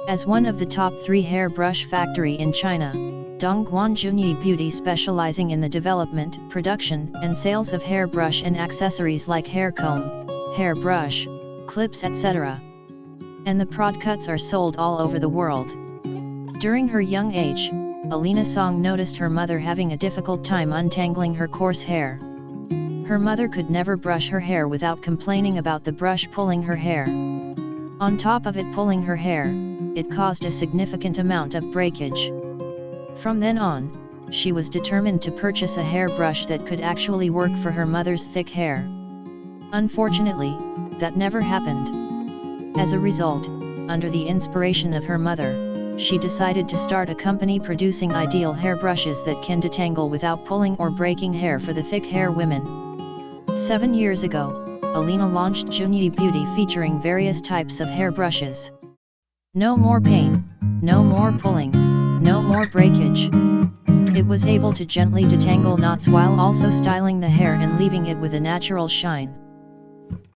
As one of the top 3 hairbrush factory in China, JUNYI Beauty specializing in the development, production, and sales of hairbrush and accessories like hair comb, hairbrush, clips etc. And the products are sold all over the world. During her young age, Alina Song noticed her mother having a difficult time untangling her coarse hair. Her mother could never brush her hair without complaining about the brush pulling her hair. On top of it pulling her hair, it caused a significant amount of breakage. From then on, she was determined to purchase a hairbrush that could actually work for her mother's thick hair. Unfortunately, that never happened. As a result, under the inspiration of her mother, she decided to start a company producing ideal hairbrushes that can detangle without pulling or breaking hair for the thick hair women. 7 years ago, Alina launched JUNYI Beauty featuring various types of hairbrushes. No more pain, no more pulling, no more breakage. It was able to gently detangle knots while also styling the hair and leaving it with a natural shine.